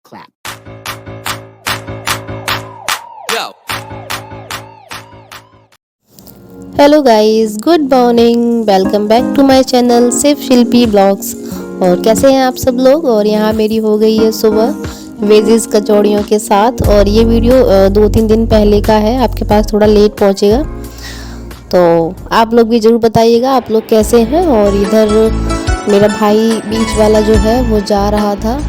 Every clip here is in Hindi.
clap. Go. Hello guys, good morning. Welcome back to my channel सिर्फ शिल्पी ब्लॉग्स। और कैसे हैं आप सब लोग। और यहाँ मेरी हो गई है सुबह वेजिस कचौड़ियों के साथ। और ये वीडियो 2-3 दिन पहले का है, आपके पास थोड़ा लेट पहुँचेगा, तो आप लोग भी ज़रूर बताइएगा आप लोग कैसे हैं। और इधर मेरा भाई बीच वाला जो है वो जा रहा था।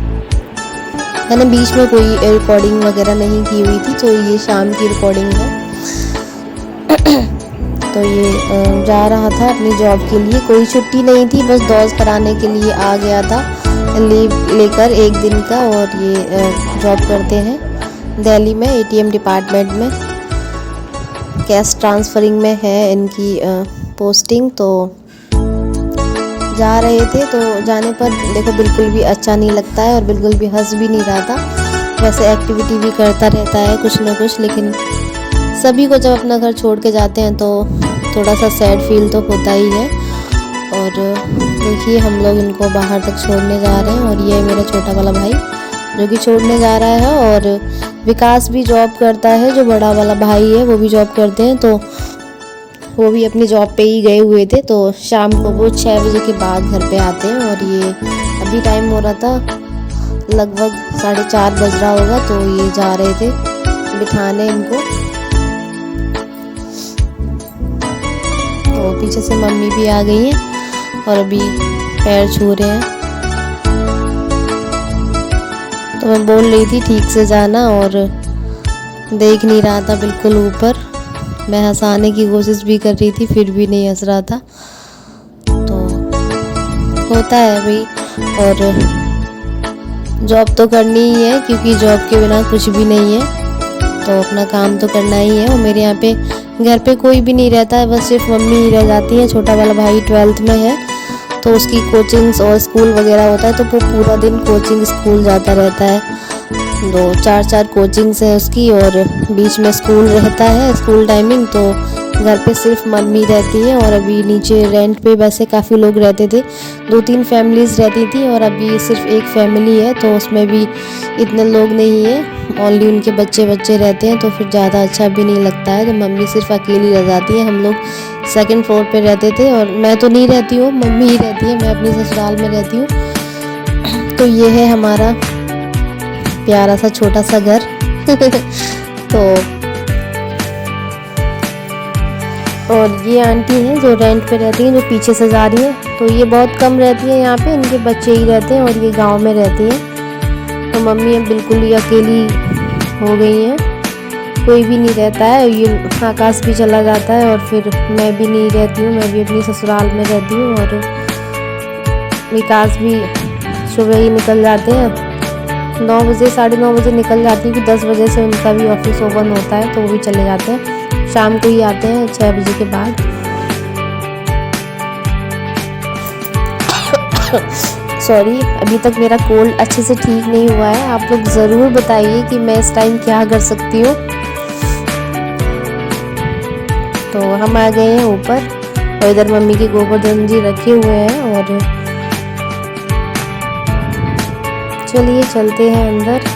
मैंने बीच में कोई रिकॉर्डिंग वगैरह नहीं की हुई थी, तो ये शाम की रिकॉर्डिंग है। तो ये जा रहा था अपनी जॉब के लिए, कोई छुट्टी नहीं थी, बस दौज कराने के लिए आ गया था लीव लेकर 1 दिन का। और ये जॉब करते हैं दिल्ली में एटीएम डिपार्टमेंट में, कैश ट्रांसफरिंग में है इनकी पोस्टिंग। तो जा रहे थे, तो जाने पर देखो बिल्कुल भी अच्छा नहीं लगता है और बिल्कुल भी हंस भी नहीं रहा था। वैसे एक्टिविटी भी करता रहता है कुछ ना कुछ, लेकिन सभी को जब अपना घर छोड़ के जाते हैं तो थोड़ा सा सैड फील तो होता ही है। और देखिए हम लोग इनको बाहर तक छोड़ने जा रहे हैं। और ये मेरा छोटा वाला भाई जो कि छोड़ने जा रहा है। और विकास भी जॉब करता है, जो बड़ा वाला भाई है वो भी जॉब करते हैं, तो वो भी अपनी जॉब पे ही गए हुए थे। तो शाम को वो 6 बजे के बाद घर पे आते हैं। और ये अभी टाइम हो रहा था लगभग 4:30 बज रहा होगा, तो ये जा रहे थे बिठाने इनको। तो पीछे से मम्मी भी आ गई हैं और अभी पैर छू रहे हैं। तो मैं बोल रही थी ठीक से जाना, और देख नहीं रहा था बिल्कुल ऊपर। मैं हंसाने की कोशिश भी कर रही थी, फिर भी नहीं हंस रहा था। तो होता है भाई, और जॉब तो करनी ही है, क्योंकि जॉब के बिना कुछ भी नहीं है। तो अपना काम तो करना ही है। और मेरे यहाँ पे घर पे कोई भी नहीं रहता है, बस सिर्फ मम्मी ही रह जाती है। छोटा वाला भाई 12th में है, तो उसकी कोचिंग्स और स्कूल वगैरह होता है, तो वो पूरा दिन कोचिंग स्कूल जाता रहता है। 2-4 कोचिंग्स है उसकी, और बीच में स्कूल रहता है, स्कूल टाइमिंग। तो घर पे सिर्फ मम्मी रहती है। और अभी नीचे रेंट पे वैसे काफ़ी लोग रहते थे, 2-3 फैमिलीज़ रहती थी, और अभी सिर्फ एक फैमिली है, तो उसमें भी इतने लोग नहीं है, ओनली उनके बच्चे रहते हैं। तो फिर ज़्यादा अच्छा भी नहीं लगता है, तो मम्मी सिर्फ अकेली रह जाती है। हम लोग 2nd फ्लोर पे रहते थे, और मैं तो नहीं रहती हूँ, मम्मी ही रहती है, मैं अपनी ससुराल में रहती हूँ। तो ये है हमारा प्यारा सा छोटा सा घर। तो और ये आंटी हैं जो रेंट पे रहती हैं, जो पीछे से जा रही हैं, तो ये बहुत कम रहती है यहाँ पे, इनके बच्चे ही रहते हैं, और ये गांव में रहती हैं। तो मम्मी अब बिल्कुल ही अकेली हो गई हैं, कोई भी नहीं रहता है। ये आकाश भी चला जाता है, और फिर मैं भी नहीं रहती हूँ, मैं भी अपनी ससुराल में रहती हूँ। और विकास भी सुबह ही निकल जाते हैं, 9 बजे 9:30 बजे निकल जाती है, कि 10 बजे से उनका भी ऑफिस ओपन होता है, तो वो भी चले जाते हैं। शाम को ही आते हैं 6 बजे के बाद। सॉरी, अभी तक मेरा कोल्ड अच्छे से ठीक नहीं हुआ है। आप लोग ज़रूर बताइए कि मैं इस टाइम क्या कर सकती हूँ। तो हम आ गए हैं ऊपर, और इधर मम्मी के गोवर्धन जी रखे हुए हैं। और चलिए चलते हैं अंदर।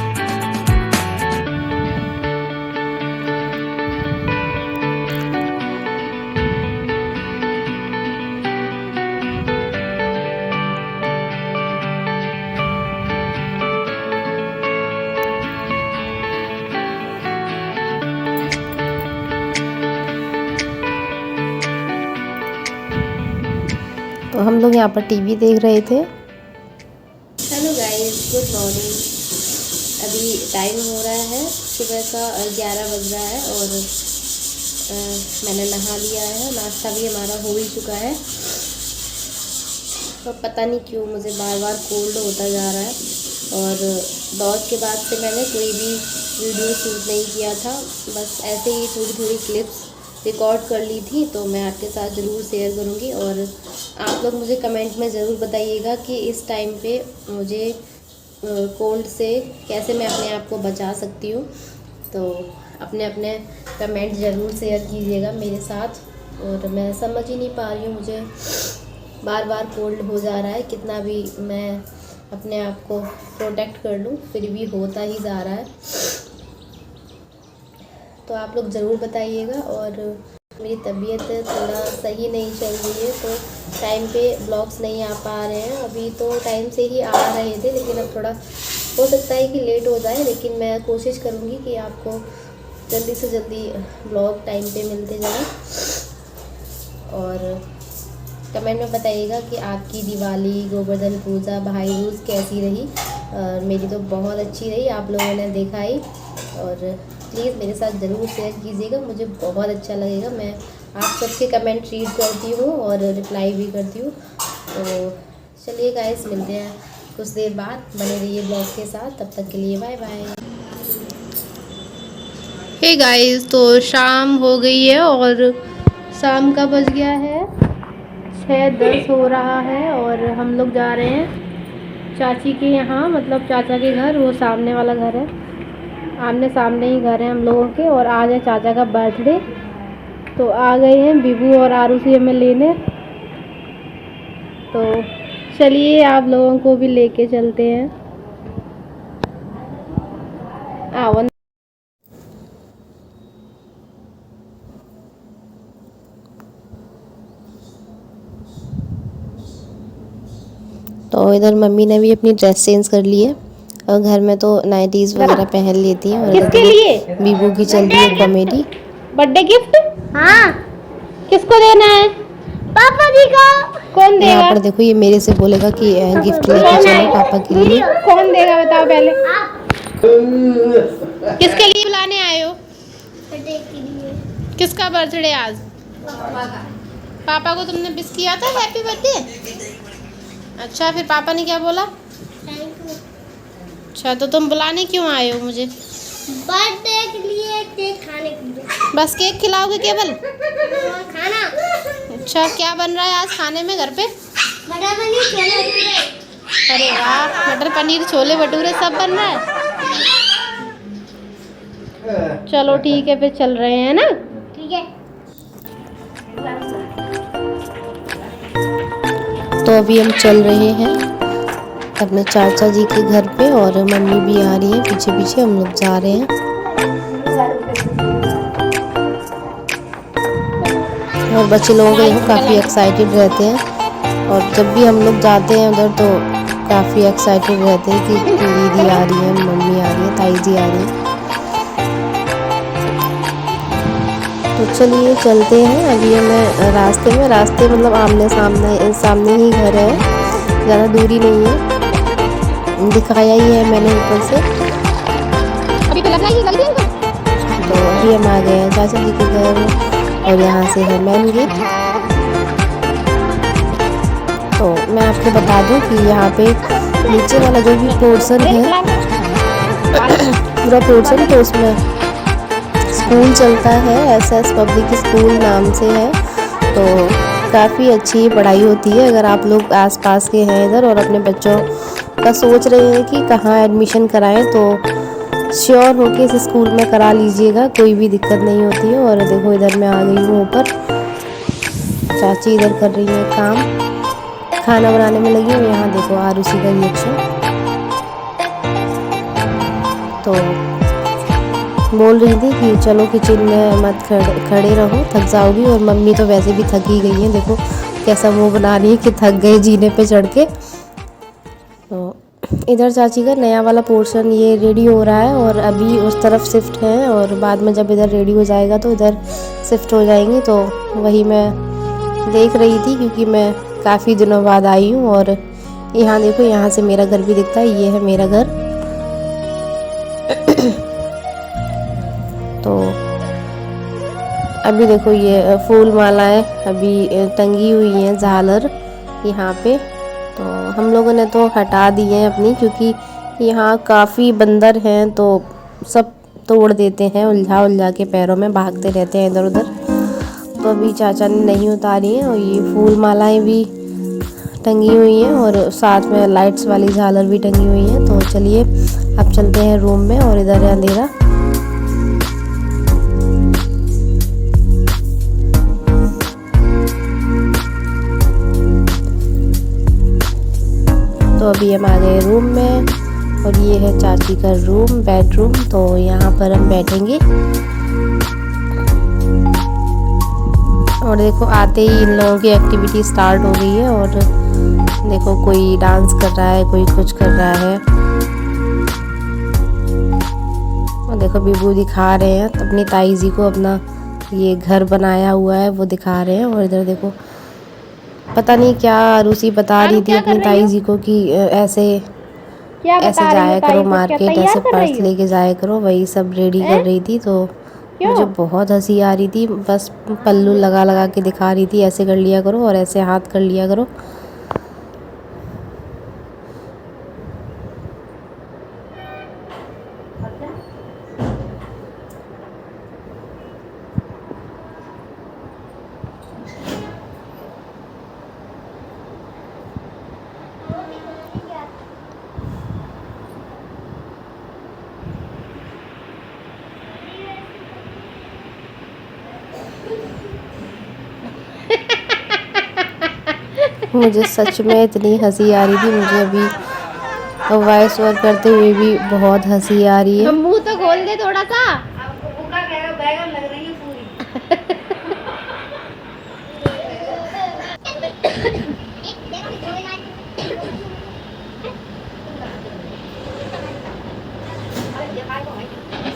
तो हम लोग यहाँ पर टीवी देख रहे थे। Hello guys, good morning. अभी टाइम हो रहा है सुबह का 11 बज रहा है, और मैंने नहा लिया है, नाश्ता भी हमारा हो ही चुका है। तो पता नहीं क्यों मुझे बार बार कोल्ड होता जा रहा है। और दौज के बाद से मैंने कोई भी वीडियो शूट नहीं किया था, बस ऐसे ही थोड़ी क्लिप्स रिकॉर्ड कर ली थी, तो मैं आपके साथ ज़रूर शेयर करूँगी। और आप लोग मुझे कमेंट में ज़रूर बताइएगा कि इस टाइम पे मुझे कोल्ड से कैसे मैं अपने आप को बचा सकती हूँ। तो अपने अपने कमेंट ज़रूर शेयर कीजिएगा मेरे साथ। और मैं समझ ही नहीं पा रही हूँ, मुझे बार बार कोल्ड हो जा रहा है, कितना भी मैं अपने आप को प्रोटेक्ट कर लूँ, फिर भी होता ही जा रहा है। तो आप लोग ज़रूर बताइएगा। और मेरी तबीयत थोड़ा सही नहीं चल रही है, तो टाइम पे ब्लॉग्स नहीं आ पा रहे हैं। अभी तो टाइम से ही आ रहे थे, लेकिन अब थोड़ा हो सकता है कि लेट हो जाए, लेकिन मैं कोशिश करूँगी कि आपको जल्दी से जल्दी ब्लॉग टाइम पे मिलते जाएं। और कमेंट में बताइएगा कि आपकी दिवाली, गोवर्धन पूजा, भाई दूज कैसी रही। मेरी तो बहुत अच्छी रही, आप लोगों ने देखा ही। और प्लीज़ मेरे साथ ज़रूर शेयर कीजिएगा, मुझे बहुत अच्छा लगेगा। मैं आप सबके कमेंट रीड करती हूँ और रिप्लाई भी करती हूँ। तो चलिए गाइस, मिलते हैं कुछ देर बाद, बने रहिए ब्लॉग के साथ। तब तक के लिए बाय बाय। हे गाइस, तो शाम हो गई है और शाम का बज गया है 6:10 हो रहा है। और हम लोग जा रहे हैं चाची के यहाँ, मतलब चाचा के घर। वो सामने वाला घर है, आमने सामने ही घर है हम लोगों के। और आज है चाचा का बर्थडे, तो आ गए हैं बिबू और आरुषि हमें लेने। तो चलिए आप लोगों को भी लेके चलते हैं। आओ। तो इधर मम्मी ने भी अपनी ड्रेस चेंज कर ली है, और घर में तो नाइटीज वगैरह पहन लेती हैं। और किसके लिए? बीबू की चल रही है कॉमेडी। Birthday gift? हाँ। किसको देना है? पापा जी को। कौन देगा? यहाँ पर देखो, ये मेरे से बोलेगा कि गिफ्ट लेके चलो पापा के लिए। कौन देगा बताओ पहले। किसके लिए बुलाने आए हो? बर्थडे के लिए। किसका बर्थडे आज? पापा का। पापा को तुमने विश किया था हैप्पी बर्थडे? अच्छा, फिर पापा ने क्या बोला? Thank you. अच्छा, तो तुम बुलाने क्यों आए हो मुझे? बर्थडे के लिए केक खाने के लिए। बस केक खिलाओगे केवल? खाना। अच्छा, क्या बन रहा है आज खाने में घर पे? मटर पनीर छोले भटूरे। अरे वाह, मटर पनीर छोले भटूरे सब बन रहा है। चलो ठीक है, फिर चल रहे हैं ना। ठीक है। तो अभी हम चल रहे हैं अपने चाचा जी के घर पे, और मम्मी भी आ रही है पीछे पीछे। हम लोग जा रहे हैं और बच्चे लोगों को देखो काफ़ी एक्साइटेड रहते हैं। और जब भी हम लोग जाते हैं उधर तो काफ़ी एक्साइटेड रहते हैं कि दीदी आ रही है, मम्मी आ रही है, ताई जी आ रही है। तो चलिए चलते हैं। अभी मैं रास्ते मतलब आमने सामने ही घर है, ज़्यादा दूरी नहीं है, दिखाया ही है मैंने ऊपर से। अभी तो लग रहा है तो अभी हम आ गए हैं चाचा जी के घर, और यहाँ से है मेन गेट। तो मैं आपको बता दूं कि यहाँ पे नीचे वाला जो भी पोर्शन है पूरा पोर्शन, तो उसमें स्कूल चलता है, SS पब्लिक स्कूल नाम से है। तो काफ़ी अच्छी पढ़ाई होती है। अगर आप लोग आसपास के हैं इधर और अपने बच्चों का सोच रहे हैं कि कहाँ एडमिशन कराएं, तो श्योर होके इस स्कूल में करा लीजिएगा, कोई भी दिक्कत नहीं होती है। और देखो इधर मैं आ गई हूँ ऊपर, चाची इधर कर रही है काम, खाना बनाने में लगी हूँ। यहाँ देखो आरुषि का रिएक्शन। तो बोल रही थी कि चलो किचन में मत खड़े रहो, थक जाओगी। और मम्मी तो वैसे भी थक ही गई हैं, देखो कैसा मुंह बना रही है कि थक गए जीने पे चढ़ के। तो इधर चाची का नया वाला पोर्शन ये रेडी हो रहा है, और अभी उस तरफ शिफ्ट है, और बाद में जब इधर रेडी हो जाएगा तो इधर शिफ्ट हो जाएंगे। तो वही मैं देख रही थी, क्योंकि मैं काफ़ी दिनों बाद आई हूँ। और यहाँ देखो, यहाँ से मेरा घर भी दिखता है, ये है मेरा घर। तो अभी देखो ये फूल मालाएं अभी टंगी हुई हैं, झालर यहाँ पे। तो हम लोगों ने तो हटा दी है अपनी, क्योंकि यहाँ काफ़ी बंदर हैं, तो सब तोड़ देते हैं, उलझा के पैरों में भागते रहते हैं इधर उधर। तो अभी चाचा ने नहीं उतारी हैं। और ये फूल मालाएं भी टंगी हुई हैं, और साथ में लाइट्स वाली झालर भी टंगी हुई हैं। तो चलिए अब चलते हैं रूम में, और इधर है अंधेरा। तो अभी हम आ गए रूम में और ये है चाची का रूम, बेडरूम। तो यहाँ पर हम बैठेंगे और देखो आते ही इन लोगों की एक्टिविटी स्टार्ट हो गई है। और देखो कोई डांस कर रहा है, कोई कुछ कर रहा है। और देखो बीबू दिखा रहे हैं अपनी ताई जी को अपना ये घर बनाया हुआ है वो दिखा रहे हैं। और इधर देखो पता नहीं क्या रूसी बता रही थी अपनी ताई जी को कि ऐसे जाया करो मार्केट, ऐसे पर्स लेके जाया करो, वही सब रेडी कर रही थी। तो मुझे बहुत हंसी आ रही थी, बस पल्लू लगा लगा के दिखा रही थी ऐसे कर लिया करो और ऐसे हाथ कर लिया करो। मुझे सच में इतनी हंसी आ रही थी, मुझे अभी वॉइस ओवर करते हुए भी बहुत हंसी आ रही है। मुंह तो खोल दे थोड़ा सा। बैगन लग रही है पूरी।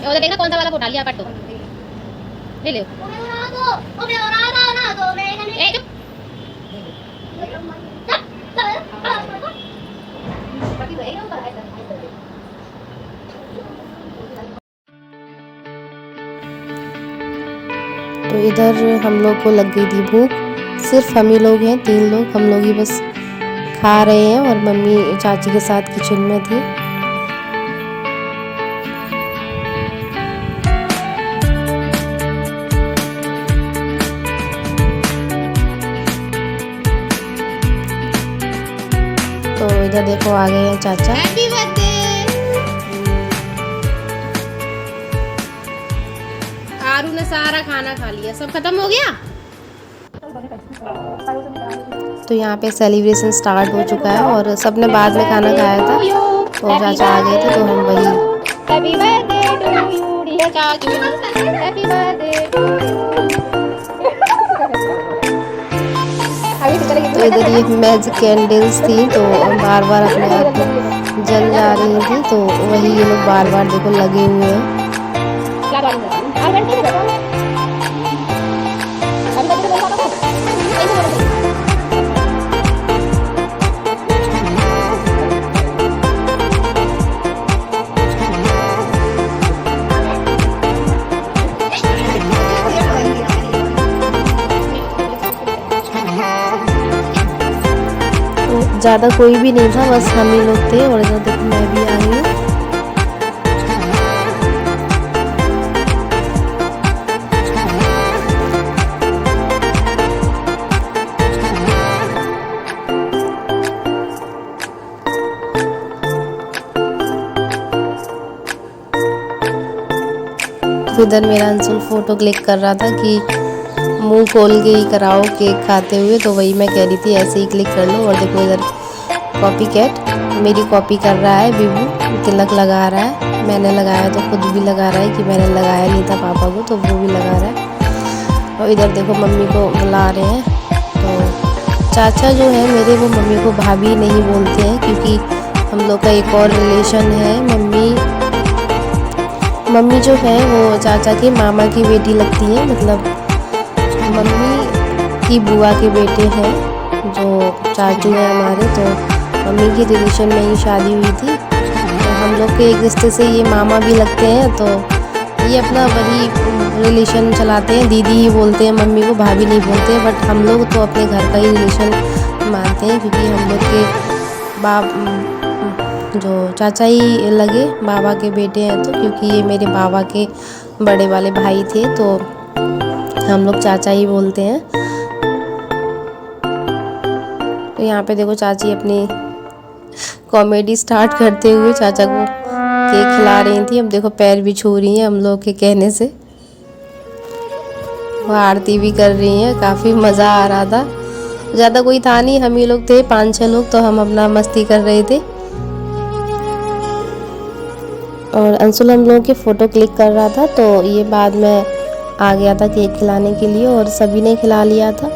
उधर देखना कौन सा वाला फोटा लिया, काट दो, ले ले। तो इधर हम लोग को लग गई थी भूख। सिर्फ हम ही लोग हैं, 3 लोग, हम लोग ही बस खा रहे हैं और मम्मी चाची के साथ किचन में थी। तो इधर देखो आ गए हैं चाचा। Happy birthday. आरू ने सारा खाना खा लिया, सब खत्म हो गया। तो यहाँ पे सेलिब्रेशन स्टार्ट हो चुका है और सबने बाद में खाना खाया था और चाचा आ गए थे तो हम वही। Happy birthday to you dear चाचू, हैप्पी बर्थडे टू यू। तो इधर ये मैजिक कैंडल्स थी तो बार बार अपने आप जल जा रही थी, तो वही ये लोग बार बार देखो लगे हुए हैं। ज़्यादा कोई भी नहीं था, बस हम ही लोग थे। और इधर देखो मैं भी आई हूँ। तो इधर मेरा अंशुल फ़ोटो क्लिक कर रहा था कि मुंह खोल के ही कराओ केक खाते हुए, तो वही मैं कह रही थी ऐसे ही क्लिक कर लो। और देखो इधर कॉपी कैट मेरी कॉपी कर रहा है, बीबू तिलक लगा रहा है। मैंने लगाया तो खुद भी लगा रहा है कि मैंने लगाया नहीं था पापा को, तो वो भी लगा रहा है। और इधर देखो मम्मी को बुला रहे हैं। तो चाचा जो है मेरे, वो मम्मी को भाभी नहीं बोलते हैं क्योंकि हम लोग का एक और रिलेशन है। मम्मी जो है वो चाचा के मामा की बेटी लगती है, मतलब मम्मी की बुआ के बेटे हैं जो चाचू हैं हमारे। तो मम्मी की रिलेशन में ही शादी हुई थी, तो हम लोग के एक रिश्ते से ये मामा भी लगते हैं। तो ये अपना वही रिलेशन चलाते हैं, दीदी ही बोलते हैं, मम्मी को भाभी नहीं बोलते हैं। बट हम लोग तो अपने घर का ही रिलेशन मानते हैं क्योंकि हम लोग के जो चाचा ही लगे, बाबा के बेटे हैं। तो क्योंकि ये मेरे बाबा के बड़े वाले भाई थे तो हम लोग चाचा ही बोलते हैं। तो यहाँ पे देखो चाची अपनी कॉमेडी स्टार्ट करते हुए चाचा को केक खिला रही थी। अब देखो पैर भी छू रही हैं हम लोग के कहने से, वो आरती भी कर रही हैं। काफ़ी मज़ा आ रहा था ज़्यादा कोई था नहीं, हम ही लोग थे 5-6 लोग, तो हम अपना मस्ती कर रहे थे। और अंशुल हम लोगों की फ़ोटो क्लिक कर रहा था, तो ये बाद में आ गया था केक खिलाने के लिए और सभी ने खिला लिया था।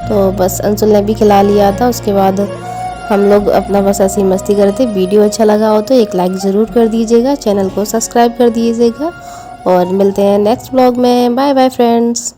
तो बस अंशुल ने भी खिला लिया था। उसके बाद हम लोग अपना बस ऐसी मस्ती कर रहे थे। वीडियो अच्छा लगा हो तो एक लाइक ज़रूर कर दीजिएगा, चैनल को सब्सक्राइब कर दीजिएगा और मिलते हैं नेक्स्ट व्लॉग में। Bye bye friends.